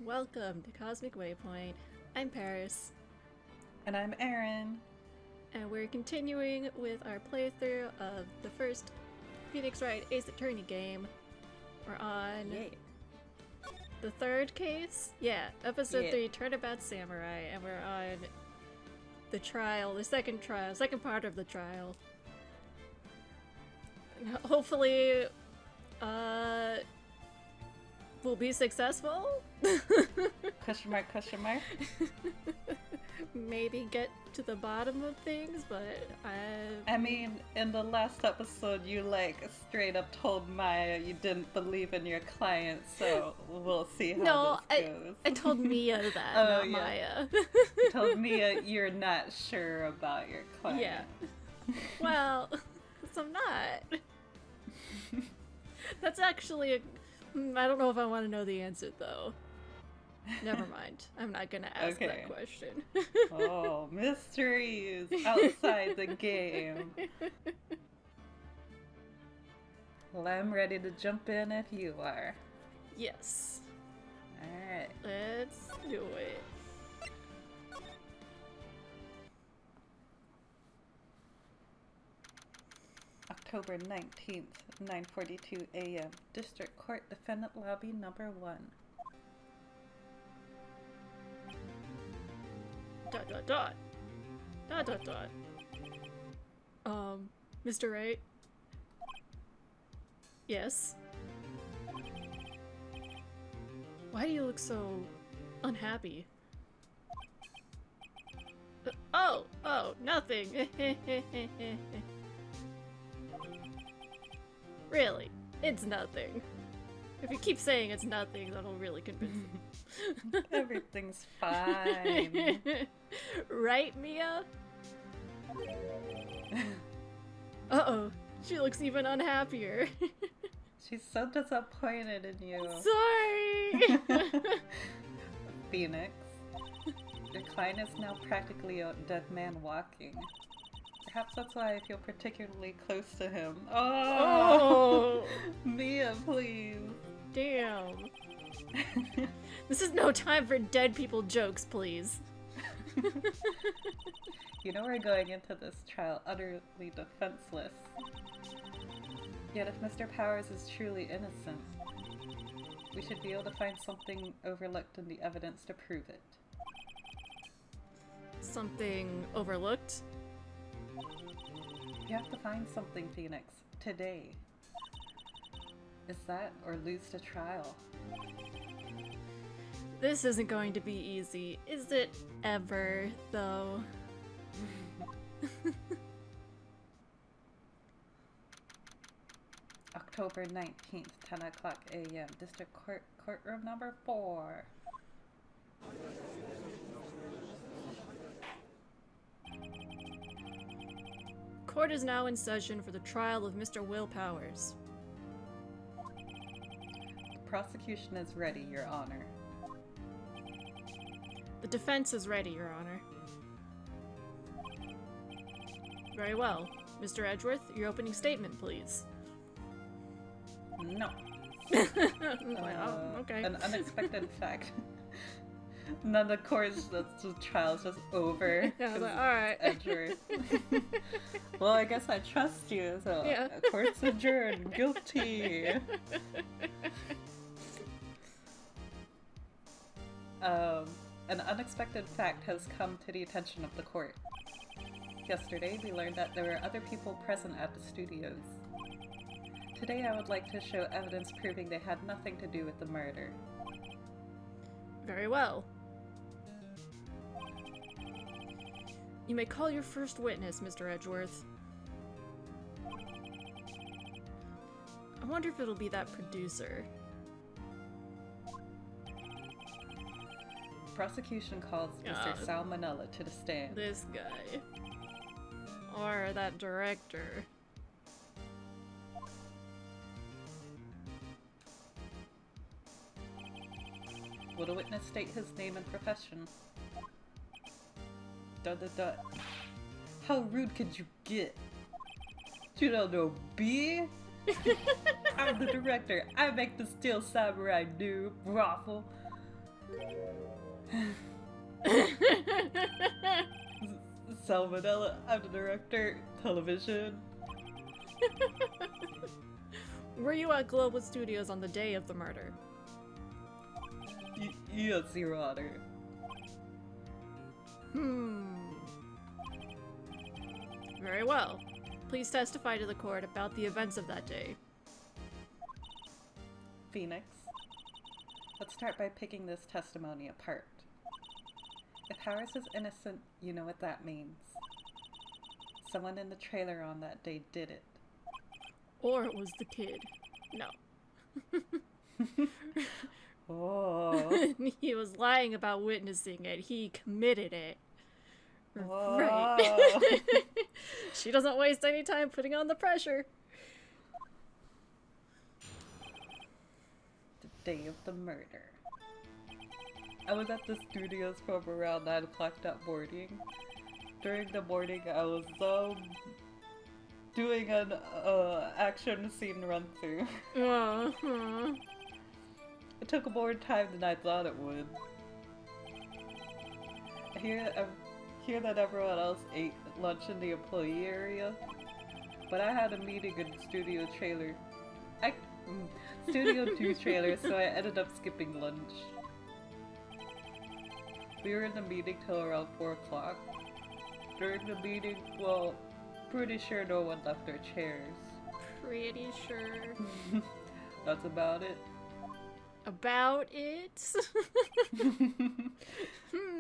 welcome to Cosmic Waypoint. I'm Paris. And I'm Erin. And we're continuing with our playthrough of the first Phoenix Wright Ace Attorney game. We're on the third case? Yeah, episode 3, Turnabout Samurai, and we're on the trial, the second part of the trial. And hopefully, we'll be successful? Question mark, question mark. Maybe get to the bottom of things, but I mean, in the last episode, you straight up told Maya you didn't believe in your client, so we'll see how this goes. I told Mia that, not Maya. You told Mia you're not sure about your client. Yeah. Well, I'm not. That's actually I don't know if I want to know the answer, though. Never mind. I'm not gonna ask that question. Oh, mysteries outside the game. Well, I'm ready to jump in if you are. Yes. Alright. Let's do it. October 19th, 9:42 a.m. District Court Defendant Lobby Number 1. Dot dot dot. Dot dot dot. Mr. Wright? Yes? Why do you look so unhappy? Oh, nothing. Really, it's nothing. If you keep saying it's nothing, that'll really convince me. Everything's fine. Right, Mia? Uh-oh, she looks even unhappier. She's so disappointed in you. Sorry! Phoenix, your client is now practically a dead man walking. Perhaps that's why I feel particularly close to him. Oh! Mia, please. Damn. This is no time for dead people jokes, please. You know we're going into this trial utterly defenseless. Yet if Mr. Powers is truly innocent, we should be able to find something overlooked in the evidence to prove it. Something overlooked? You have to find something, Phoenix. Today. Is that or lose the trial? This isn't going to be easy. Is it ever, though? October 19th, 10 o'clock a.m. District Court, courtroom number 4. Court is now in session for the trial of Mr. Will Powers. The prosecution is ready, Your Honor. The defense is ready, Your Honor. Very well. Mr. Edgeworth, your opening statement, please. No. Okay. An unexpected fact. None of course the trial's just over. Yeah, I was like, alright. Edgeworth. Well, I guess I trust you, so yeah. Court's adjourned. Guilty. An unexpected fact has come to the attention of the court. Yesterday, we learned that there were other people present at the studios. Today, I would like to show evidence proving they had nothing to do with the murder. Very well. You may call your first witness, Mr. Edgeworth. I wonder if it'll be that producer. Prosecution calls Mr. Salmonella to the stand. This guy. Or that director. Will the witness state his name and profession? Dot. How rude could you get? You don't know me? I'm the director. I make the Steel Samurai new brothel. Salmonella, I'm the director, television. Were you at Global Studios on the day of the murder? Yes, Your Honor. Very well. Please testify to the court about the events of that day. Phoenix, let's start by picking this testimony apart. If Harris is innocent, you know what that means. Someone in the trailer on that day did it. Or it was the kid. No. Oh. He was lying about witnessing it. He committed it. Whoa. Right. She doesn't waste any time putting on the pressure. The day of the murder. I was at the studios from around 9 o'clock that morning. During the morning, I was doing an action scene run through. Uh-huh. It took more time than I thought it would. I hear that everyone else ate lunch in the employee area, but I had a meeting in Studio 2 trailer, so I ended up skipping lunch. We were in the meeting till around 4 o'clock. During the meeting, well, pretty sure no one left their chairs. Pretty sure. That's about it. About it?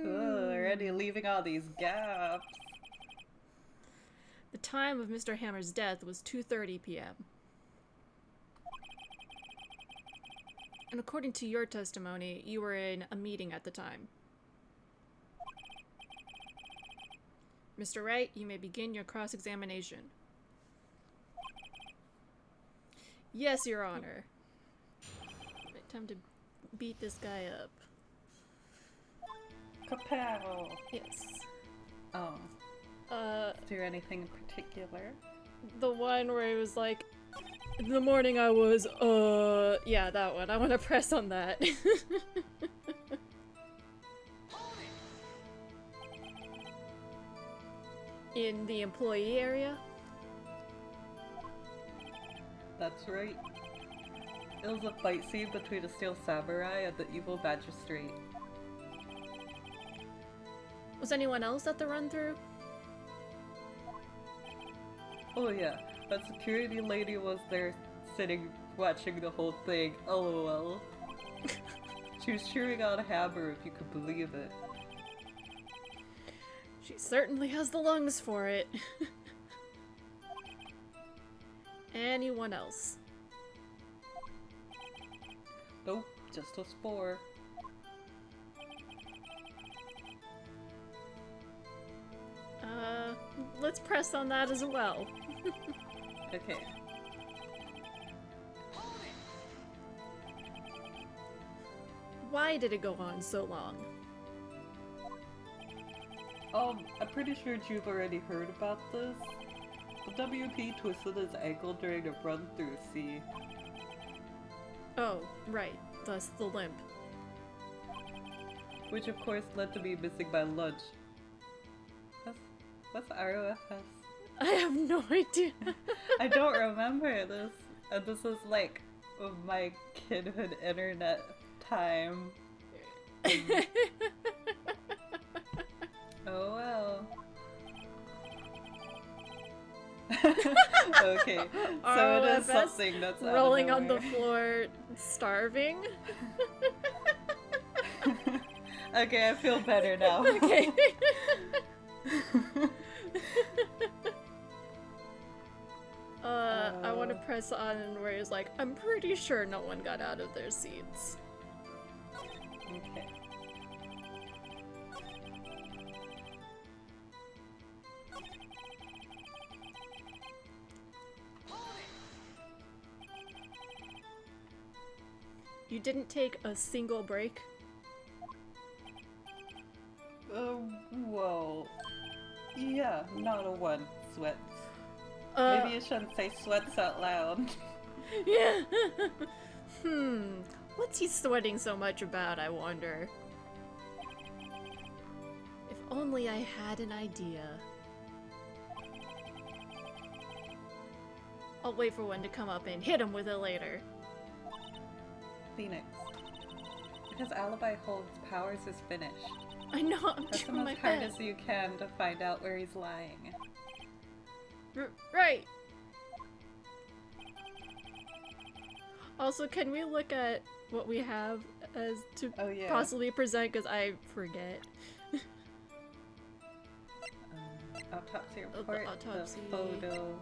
Already leaving all these gaps. The time of Mr. Hammer's death was 2:30 p.m. And according to your testimony, you were in a meeting at the time. Mr. Wright, you may begin your cross-examination. Yes, Your Honor. Right, time to beat this guy up. Kapow! Yes. Oh. Is there anything in particular? The one where it was like, in the morning I was, yeah, that one. I want to press on that. In the employee area? That's right. It was a fight scene between a steel samurai and the evil magistrate. Was anyone else at the run-through? Oh yeah, that security lady was there sitting, watching the whole thing. LOL. She was cheering on Hammer, if you could believe it. She certainly has the lungs for it. Anyone else? Nope, just a spore. Let's press on that as well. Okay. Why did it go on so long? I'm pretty sure you've already heard about this. The WP twisted his ankle during a run-through, see? Oh, right. Thus the limp. Which of course led to me missing my lunch. What's ROFS? I have no idea. I don't remember this. And this is like my kidhood internet time. Oh well. Okay, so it is something that's rolling on the floor, starving. Okay, I feel better now. Okay. I want to press on where it's like, I'm pretty sure no one got out of their seats. Okay. You didn't take a single break? Well, yeah, not a one. Sweats. Maybe you shouldn't say sweats out loud. Yeah. What's he sweating so much about, I wonder? only I had an idea. I'll wait for one to come up and hit him with it later. Phoenix. Because Alibi holds powers is finished. I know, I'm Press doing him my as hard best. as you can to find out where he's lying. Right. Also, can we look at what we have as to possibly present? Because I forget. Autopsy report, the photo,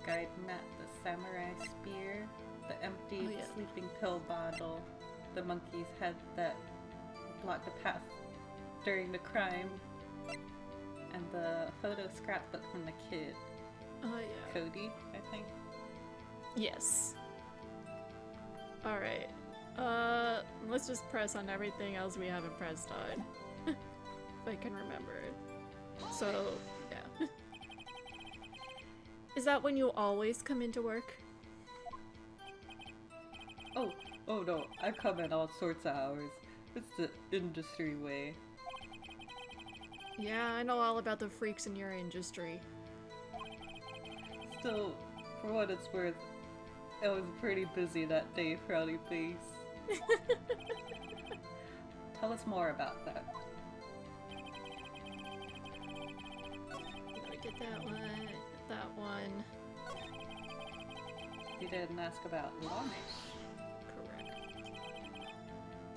guide map, the samurai spear, the empty sleeping pill bottle, the monkey's head that blocked the path during the crime, and the photo scrapbook from the kid. Oh yeah. Cody, I think. Yes. Alright. Let's just press on everything else we haven't pressed on. If I can remember it. So, yeah. Is that when you always come into work? Oh no, I come in all sorts of hours. It's the industry way. Yeah, I know all about the freaks in your industry. Still, for what it's worth, I was pretty busy that day, frowny face. Tell us more about that. We did that one. You didn't ask about lunch.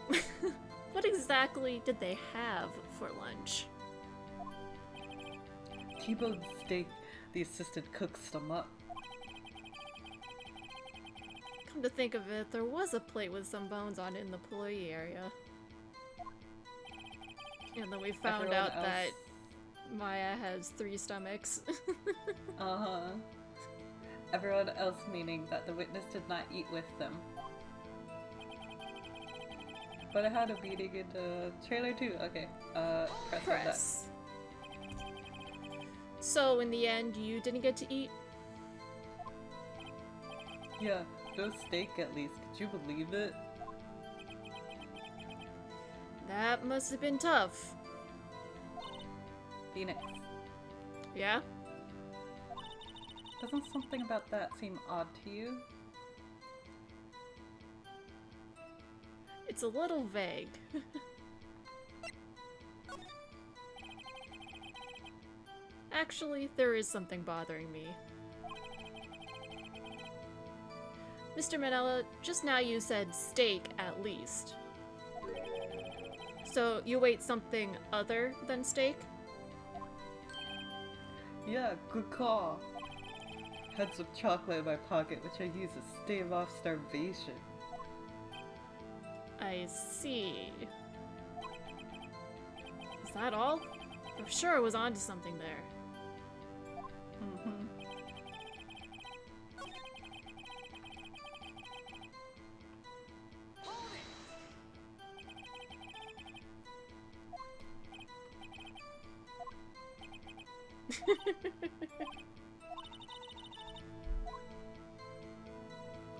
Correct. What exactly did they have for lunch? T-bone steak. The assistant cook them up. Come to think of it, there was a plate with some bones on it in the employee area. And then we found out that Maya has 3 stomachs. Uh-huh. Everyone else meaning that the witness did not eat with them. But I had a meeting in the trailer too. Okay, press. So in the end, you didn't get to eat? Yeah, no steak at least. Could you believe it? That must have been tough. Phoenix. Yeah? Doesn't something about that seem odd to you? It's a little vague. Actually, there is something bothering me. Mr. Manella, just now you said steak at least. So you ate something other than steak? Yeah, good call. Had some chocolate in my pocket which I use to stave off starvation. I see. Is that all? I'm sure I was onto something there. Mm-hmm.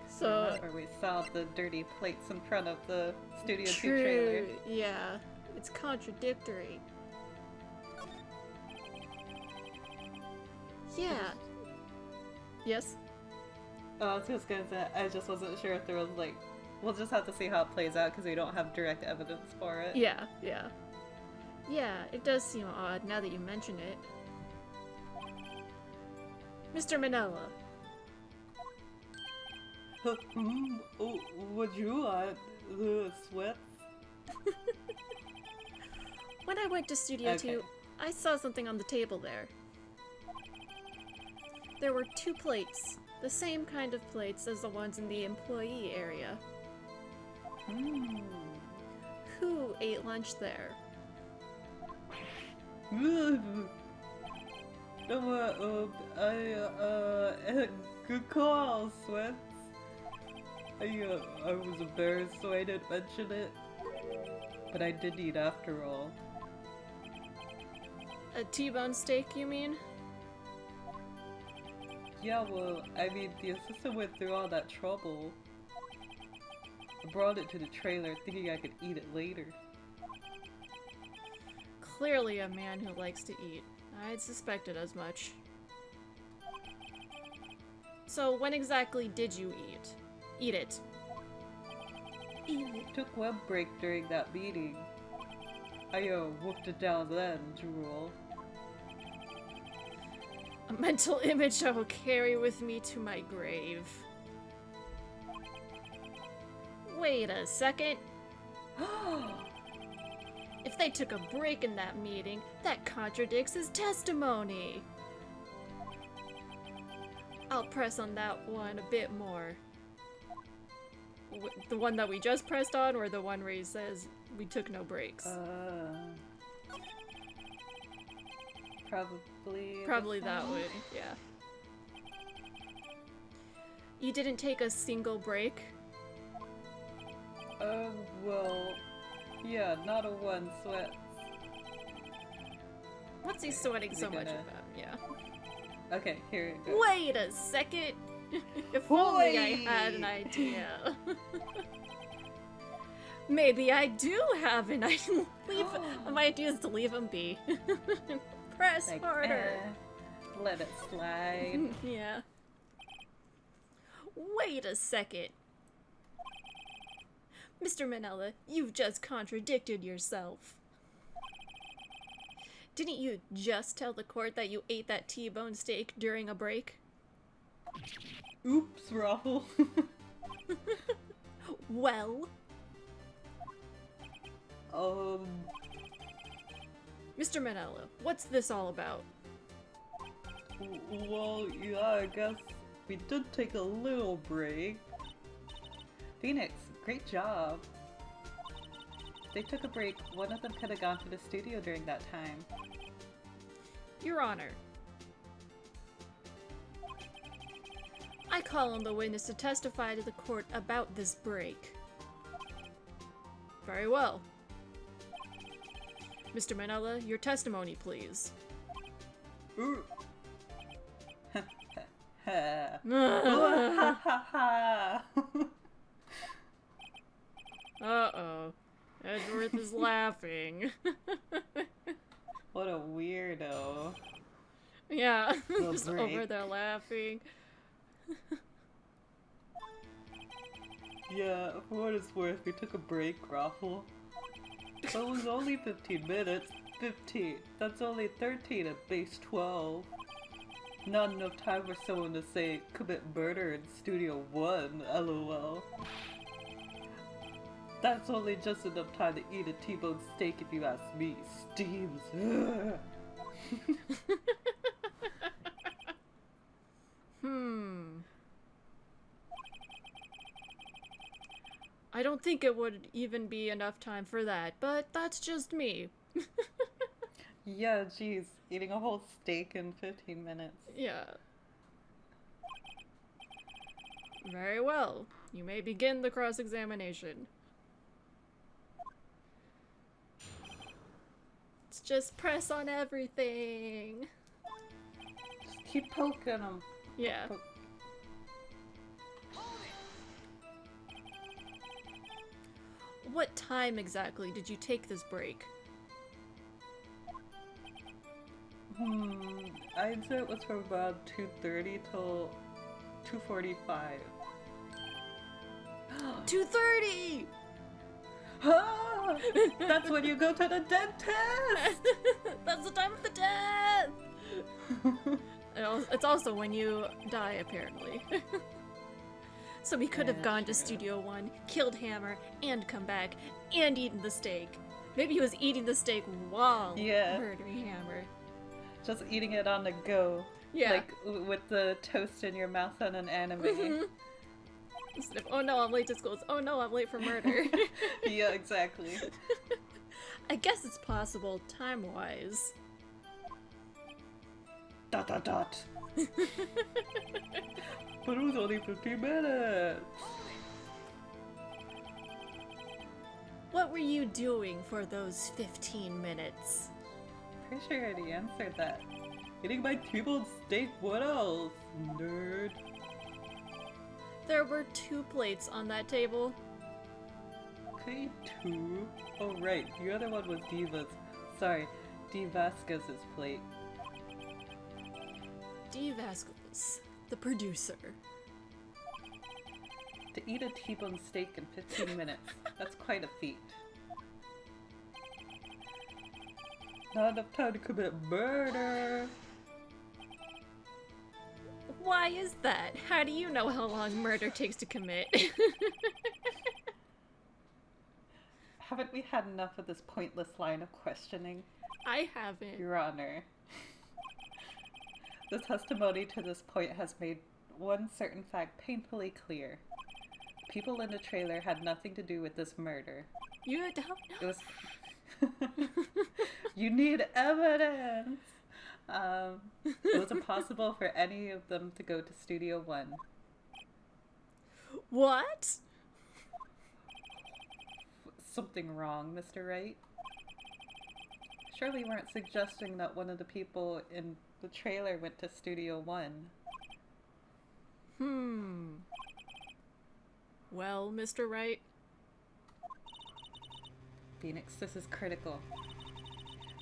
So remember we saw the dirty plates in front of the Studio 2 true, trailer. yeah. It's contradictory. Yeah. Yes? I was just gonna say, I just wasn't sure if there was like, we'll just have to see how it plays out because we don't have direct evidence for it. Yeah, yeah. Yeah, it does seem odd now that you mention it. Mr. Manella. Oh, what you want? The sweats? When I went to Studio 2, I saw something on the table there. There were 2 plates, the same kind of plates as the ones in the employee area. Who ate lunch there? Good call, Sweats. I was embarrassed, so I didn't mention it. But I did eat after all. A T-bone steak, you mean? Yeah, well, I mean, the assistant went through all that trouble. I brought it to the trailer thinking I could eat it later. Clearly a man who likes to eat. I'd suspected as much. So when exactly did you eat? Eat it. Eat it. Took one break during that meeting. I wolfed it down then, drool. A mental image I will carry with me to my grave. Wait a second. If they took a break in that meeting, that contradicts his testimony. I'll press on that one a bit more. The one that we just pressed on, or the one where he says we took no breaks? Probably that one, yeah. You didn't take a single break? Well, yeah, not a one sweat. What's he sweating so much about? Yeah. Okay, here it goes. Wait a second! If only I had an idea. Maybe I do have an idea. My idea is to leave him be. Press like, harder. Let it slide. Yeah. Wait a second. Mr. Manella, you've just contradicted yourself. Didn't you just tell the court that you ate that T-bone steak during a break? Oops, Raffle. Well? Mr. Manella, what's this all about? Well, yeah, I guess we did take a little break. Phoenix, great job. If they took a break, one of them could have gone to the studio during that time. Your Honor, I call on the witness to testify to the court about this break. Very well. Mr. Manella, your testimony, please. Ooh. Uh-oh. Edgeworth is laughing. What a weirdo. Yeah, just over there laughing. Yeah, for what it's worth, we took a break, Raffle. But it was only 15 minutes. 15. That's only 13 at base 12. Not enough time for someone to say, commit murder in Studio 1, lol. That's only just enough time to eat a T-bone steak if you ask me. Steams. I don't think it would even be enough time for that, but that's just me. Yeah, geez. Eating a whole steak in 15 minutes. Yeah. Very well. You may begin the cross-examination. Let's just press on everything. Just keep poking them. Yeah. What time exactly did you take this break? I'd say it was from about 2:30 till 2:45. 2:30! Ah, that's when you go to the dentist! That's the time of the death! It's also when you die, apparently. So we could have gone to Studio 1, killed Hammer, and come back, and eaten the steak. Maybe he was eating the steak while murdering Hammer. Just eating it on the go. Yeah. Like, with the toast in your mouth on an anime. Instead of, oh no, I'm late to school, it's, oh no, I'm late for murder. Yeah, exactly. I guess it's possible, time-wise. ... But it was only 15 minutes! What were you doing for those 15 minutes? Pretty sure I already answered that. Eating my T-bone steak, what else? Nerd. There were 2 plates on that table. Okay, 2? Oh right, the other one was Diva's. Sorry, D. Vasquez's plate. D. Vasquez, the producer. To eat a T-bone steak in 15 minutes. That's quite a feat. Not enough time to commit murder. Why is that? How do you know how long murder takes to commit? Haven't we had enough of this pointless line of questioning? I haven't. Your Honor. The testimony to this point has made one certain fact painfully clear. People in the trailer had nothing to do with this murder. You don't know? It was... You need evidence! It was impossible for any of them to go to Studio One. What? Something wrong, Mr. Wright? Surely you weren't suggesting that one of the people in the trailer went to Studio One. Well, Mr. Wright? Phoenix, this is critical.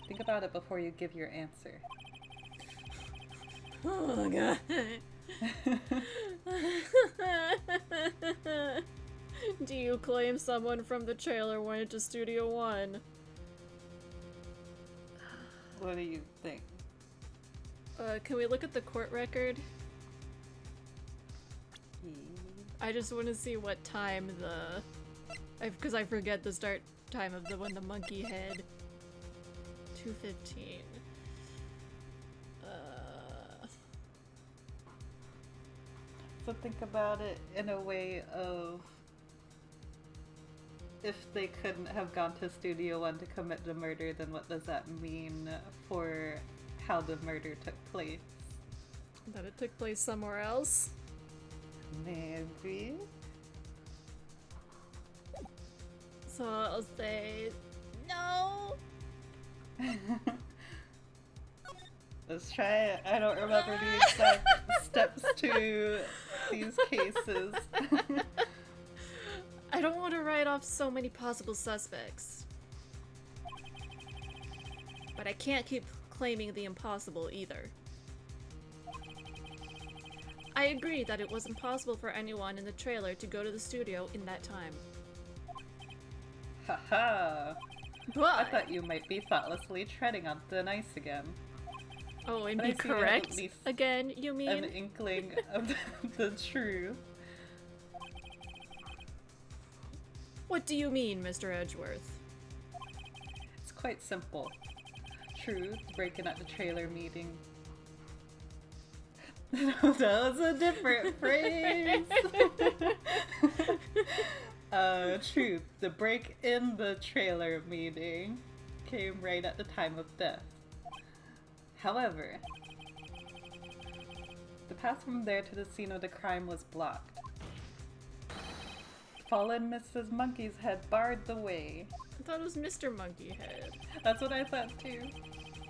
Think about it before you give your answer. Oh, God. Do you claim someone from the trailer went to Studio One? What do you think? Can we look at the court record? I just want to see what time because I forget the start time of the one the monkey had. 2:15. So think about it in a way of if they couldn't have gone to Studio One to commit the murder, then what does that mean for how the murder took place? That it took place somewhere else? Maybe. So I'll say no. Let's try it. I don't remember the exact steps to these cases. I don't want to write off so many possible suspects. But I can't keep claiming the impossible either. I agree that it was impossible for anyone in the trailer to go to the studio in that time. Haha! But I thought you might be thoughtlessly treading on thin ice again. oh, and But be I see you have correct at least again, you mean? an inkling of the truth. What do you mean, Mr. Edgeworth? It's quite simple. Truth, breaking at the trailer meeting. No, that was a different phrase. Truth, the break in the trailer meeting came right at the time of death. However, the path from there to the scene of the crime was blocked. Fallen Mrs. Monkey's head barred the way. I thought it was Mr. Monkeyhead. That's what I thought too.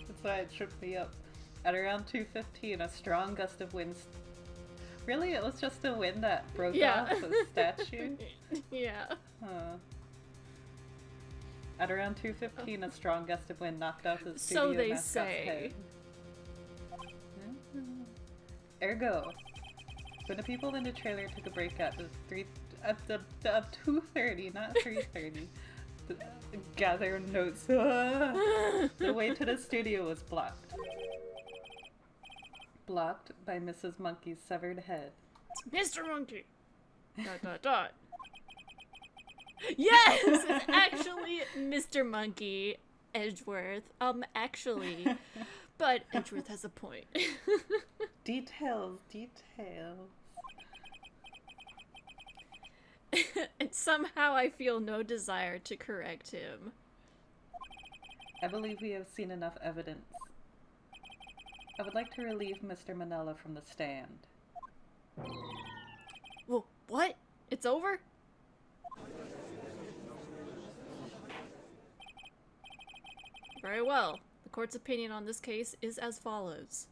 That's why it tripped me up. At around 2:15, a strong gust of wind. Really? It was just the wind that broke off the statue? Yeah. Huh. At around 2:15, a strong gust of wind knocked off the studio So they mascot's say. head. Ergo, when the people in the trailer took a break at 2:30, not 3:30, gather notes. The way to the studio was blocked. Blocked by Mrs. Monkey's severed head. It's Mr. Monkey! ... Yes! It's actually Mr. Monkey Edgeworth. Actually. But Edgeworth has a point. Details, details. And somehow I feel no desire to correct him. I believe we have seen enough evidence. I would like to relieve Mr. Manella from the stand. Well, what? It's over? Very well. The court's opinion on this case is as follows.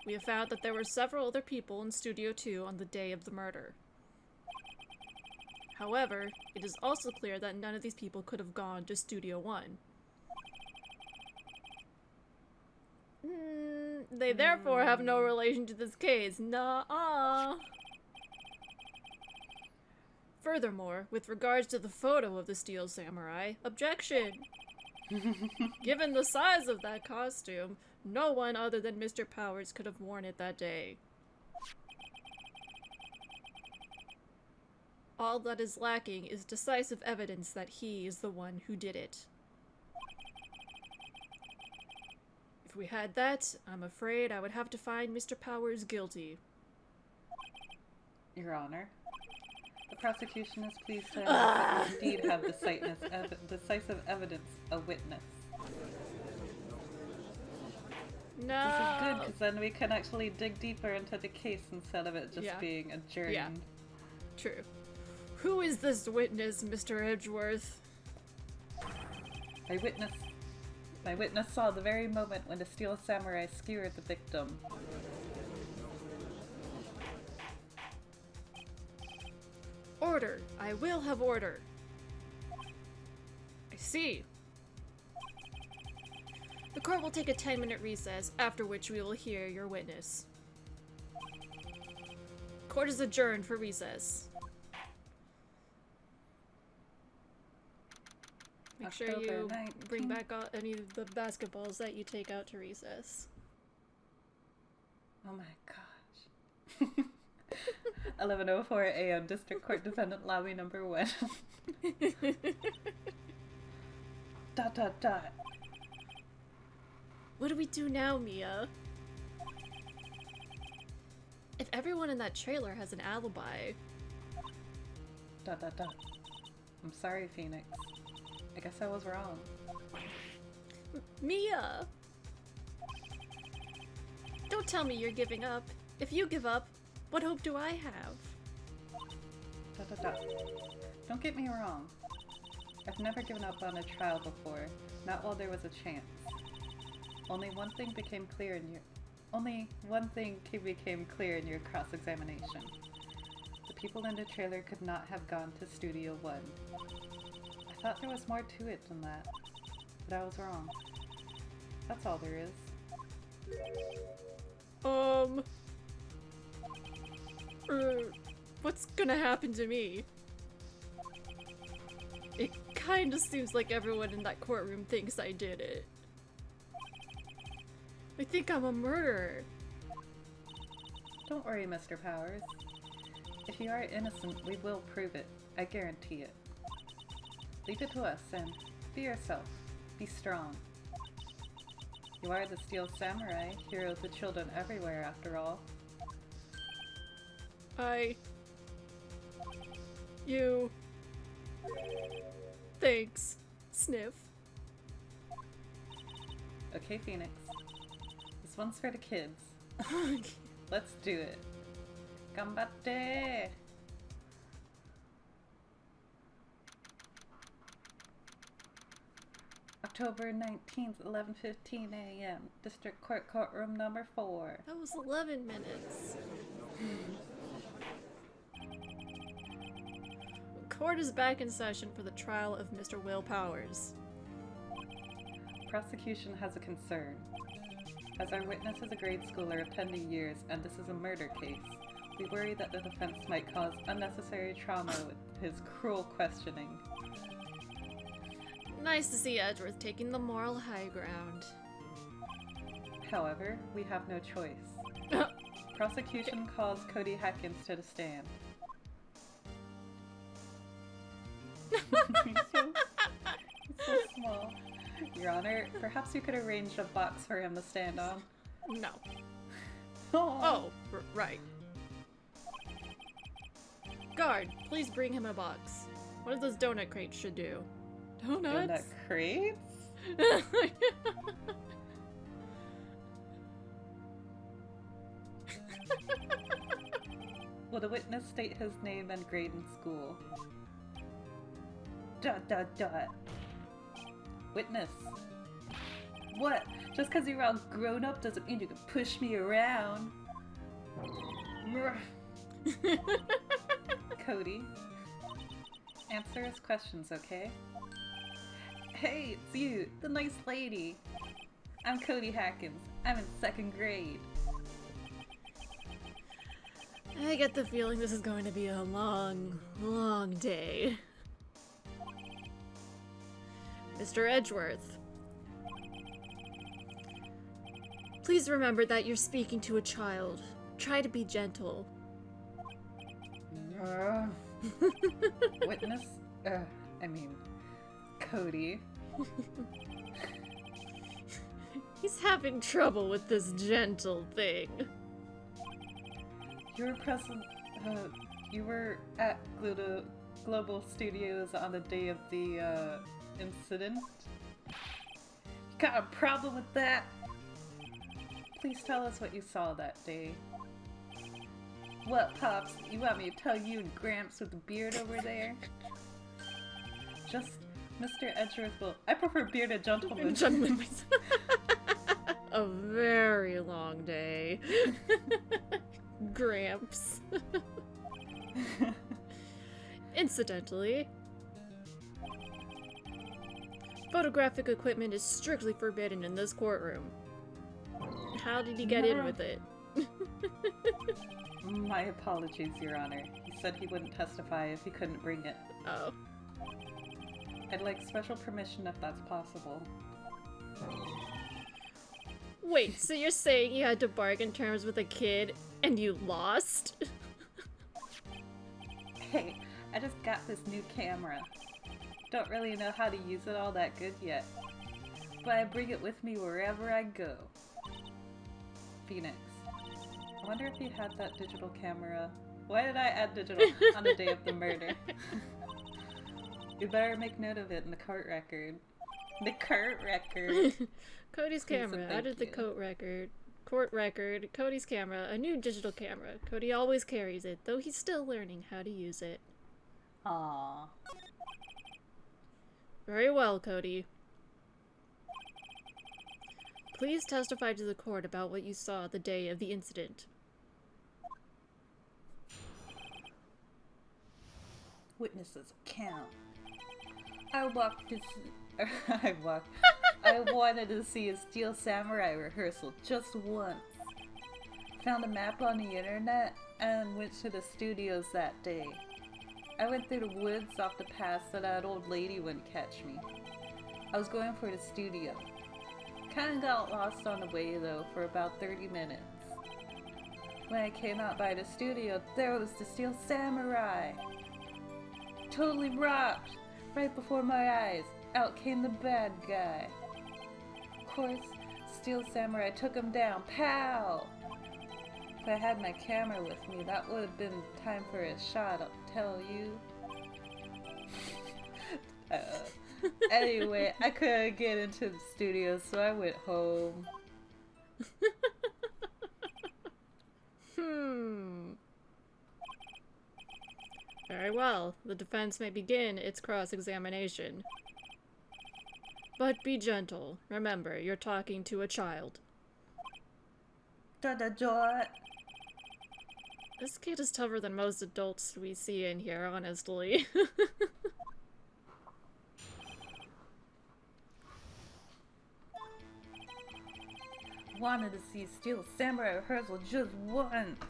We have found that there were several other people in Studio 2 on the day of the murder. However, it is also clear that none of these people could have gone to Studio 1. They therefore have no relation to this case. Nuh-uh. Furthermore, with regards to the photo of the Steel Samurai, objection! Given the size of that costume, no one other than Mr. Powers could have worn it that day. All that is lacking is decisive evidence that he is the one who did it. If we had that, I'm afraid I would have to find Mr. Powers guilty. Your Honor, the prosecution is pleased to announce that you indeed have decisive evidence, a witness. No! This is good, because then we can actually dig deeper into the case instead of it just being adjourned. Yeah. True. Who is this witness, Mr. Edgeworth? My witness saw the very moment when the Steel Samurai skewered the victim. Order! I will have order! I see. The court will take a 10-minute recess, after which we will hear your witness. Court is adjourned for recess. Make sure you bring back any of the basketballs that you take out to recess. Oh my gosh. 11:04 a.m. District Court Defendant Lobby number 1. ... What do we do now, Mia? If everyone in that trailer has an alibi... ... I'm sorry, Phoenix. I guess I was wrong. Mia! Don't tell me you're giving up. If you give up, what hope do I have? Don't get me wrong. I've never given up on a trial before, not while there was a chance. Only one thing became clear in your cross-examination. The people in the trailer could not have gone to Studio 1. I thought there was more to it than that, but I was wrong. That's all there is. What's gonna happen to me? It kinda seems like everyone in that courtroom thinks I did it. I think I'm a murderer. Don't worry, Mr. Powers. If you are innocent, we will prove it. I guarantee it. Leave it to us and be yourself. Be strong. You are the Steel Samurai, hero of the children everywhere, after all. You... Thanks. Sniff. Okay, Phoenix. This one's for the kids. Let's do it. Gambatte! October 19th, 11:15 a.m. District Court Courtroom number 4. That was 11 minutes. Court is back in session for the trial of Mr. Will Powers. Prosecution has a concern. As our witness is a grade schooler of 10 years and this is a murder case, we worry that the defense might cause unnecessary trauma with his cruel questioning. Nice to see Edgeworth taking the moral high ground. However, we have no choice. Prosecution calls Cody Hatkins to the stand. He's so small. Your Honor, perhaps you could arrange a box for him to stand on. No. Oh, right. Guard, please bring him a box. One of those donut crates should do. Donuts? Donut crates? Will the witness state his name and grade in school? ... Witness. What? Just because you're all grown up doesn't mean you can push me around. Cody. Answer his questions, okay? Hey, it's you, the nice lady. I'm Cody Hackins. I'm in 2nd grade. I get the feeling this is going to be a long, long day. Mr. Edgeworth. Please remember that you're speaking to a child. Try to be gentle. Witness? Cody. He's having trouble with this gentle thing. You were present, you were at Global Studios on the day of the, incident? You got a problem with that? Please tell us what you saw that day. What, Pops? You want me to tell you and Gramps with the beard over there? Just Mr. Edgeworth will... I prefer bearded gentlemen. A very long day. Gramps. Incidentally, photographic equipment is strictly forbidden in this courtroom. How did he get in with it? My apologies, Your Honor. He said he wouldn't testify if he couldn't bring it. Oh. I'd like special permission if that's possible. Wait, so you're saying you had to bargain terms with a kid and you lost? Hey, I just got this new camera. Don't really know how to use it all that good yet. But I bring it with me wherever I go. Phoenix. I wonder if he had that digital camera. Why did I add digital on the day of the murder? You better make note of it in the court record. The court record! Cody's camera. Added the court record. Cody's camera. A new digital camera. Cody always carries it, though he's still learning how to use it. Aww. Very well, Cody. Please testify to the court about what you saw the day of the incident. Witnesses count. I wanted to see a Steel Samurai rehearsal just once. Found a map on the internet and went to the studios that day. I went through the woods off the path so that old lady wouldn't catch me. I was going for the studio. Kinda got lost on the way though for about 30 minutes. When I came out by the studio, there was the Steel Samurai. Totally rocked! Right before my eyes, out came the bad guy. Of course, Steel Samurai took him down. Pow! If I had my camera with me, that would have been time for a shot, I'll tell you. Anyway, I couldn't get into the studio, so I went home. Very well. The defense may begin its cross-examination. But be gentle. Remember, you're talking to a child. This kid is tougher than most adults we see in here, honestly. Wanted to see Steel Samurai rehearsal just once.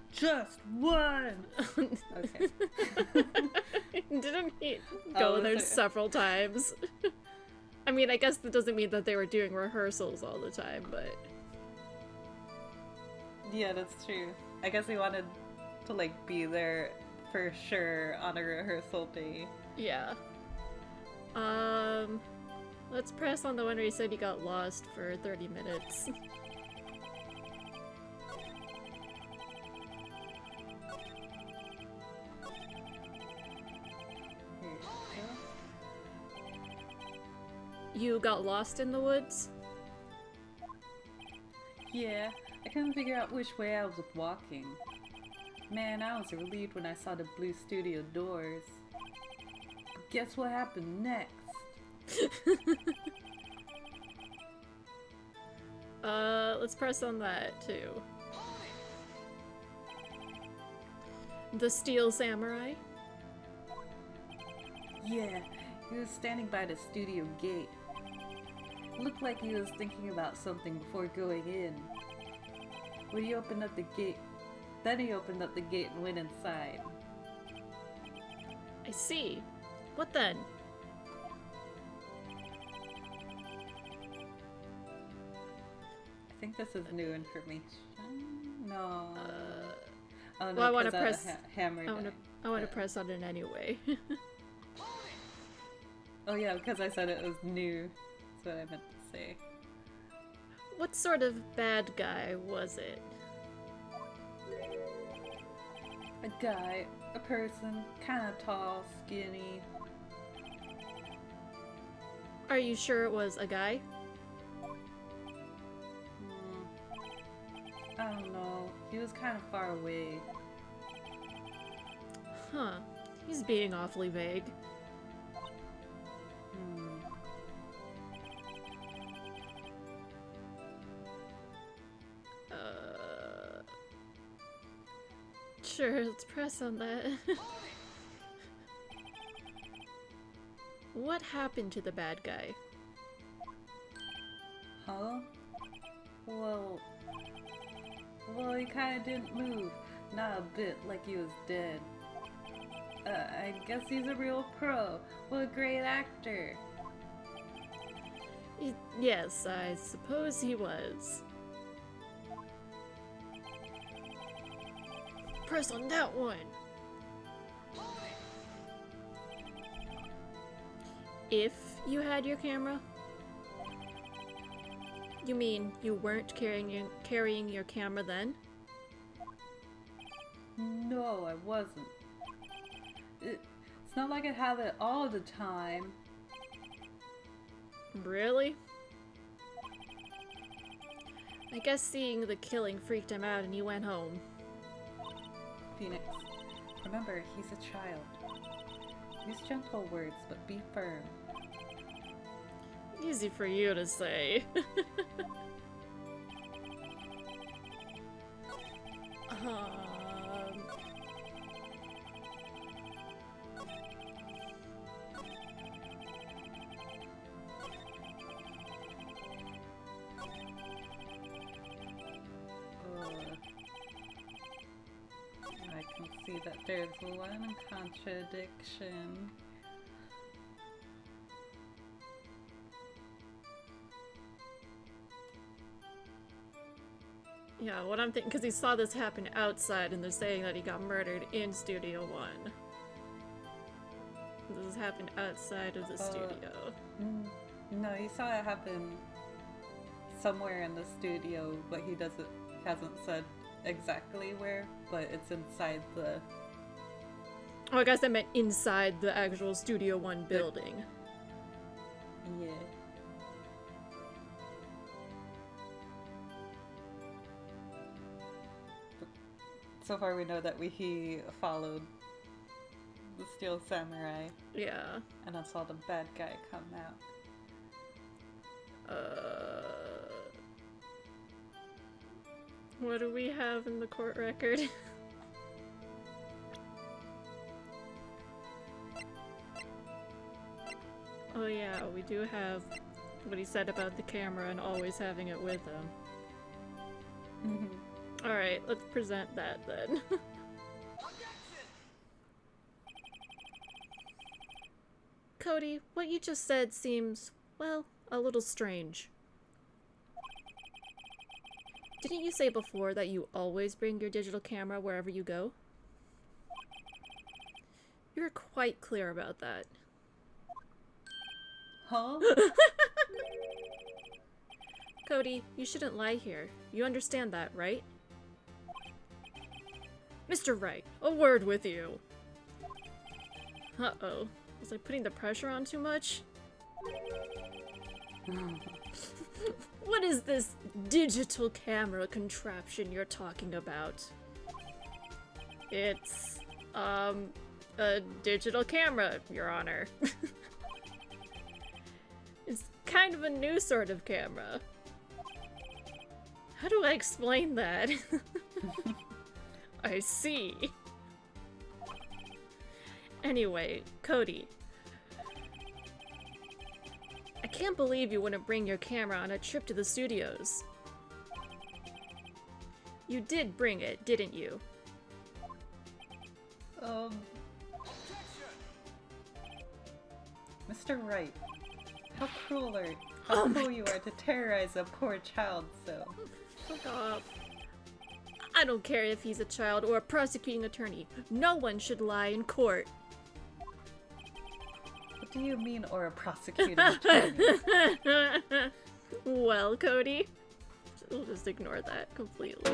Just one! Okay. Didn't he go there several times? I mean, I guess that doesn't mean that they were doing rehearsals all the time, but... Yeah, that's true. I guess he wanted to, like, be there for sure on a rehearsal day. Yeah. Let's press on the one where he said he got lost for 30 minutes. You got lost in the woods? Yeah, I couldn't figure out which way I was walking. Man, I was relieved when I saw the blue studio doors. But guess what happened next? Let's press on that too. The Steel Samurai? Yeah, He was standing by the studio gate. It looked like he was thinking about something before going in. When he opened up the gate, then he opened up the gate and went inside. I see. What then? I think this is new information. No. Oh no, well, I want to press. Hammer. I want to press on it anyway. Oh yeah, because I said it was new. That's what I meant to say. What sort of bad guy was it? A guy, a person, kind of tall, skinny. Are you sure it was a guy? I don't know. He was kind of far away. Huh. He's being awfully vague. Sure, let's press on that. What happened to the bad guy? Huh? Well, he kinda didn't move. Not a bit, like he was dead. I guess he's a real pro. What a great actor. Yes, I suppose he was. Press on that one! If you had your camera? You mean you weren't carrying your camera then? No, I wasn't. It's not like I have it all the time. Really? I guess seeing the killing freaked him out and he went home. Phoenix, remember, he's a child. Use gentle words, but be firm. Easy for you to say. I can see that there's one contradiction. Yeah, what I'm thinking, because he saw this happen outside and they're saying that he got murdered in Studio 1. This happened outside of the studio. No, he saw it happen somewhere in the studio, but he hasn't said exactly where, but it's inside the... Oh, I guess I meant inside the actual Studio 1 building. Yeah. So far we know that he followed the Steel Samurai. Yeah. And I saw the bad guy come out. What do we have in the court record? Oh yeah, we do have what he said about the camera and always having it with him. Alright, let's present that then. Cody, what you just said seems, well, a little strange. Didn't you say before that you always bring your digital camera wherever you go? You're quite clear about that. Huh? Cody, you shouldn't lie here. You understand that, right? Mr. Wright, a word with you. Uh-oh. Was I putting the pressure on too much? What is this digital camera contraption you're talking about? It's, a digital camera, Your Honor. It's kind of a new sort of camera. How do I explain that? I see. Anyway, Cody. I can't believe you wouldn't bring your camera on a trip to the studios. You did bring it, didn't you? Mr. Wright, how cruel you are to terrorize a poor child so. Fuck off. I don't care if he's a child or a prosecuting attorney. No one should lie in court. What do you mean, or a prosecuting attorney? Well, Cody, we'll just ignore that completely.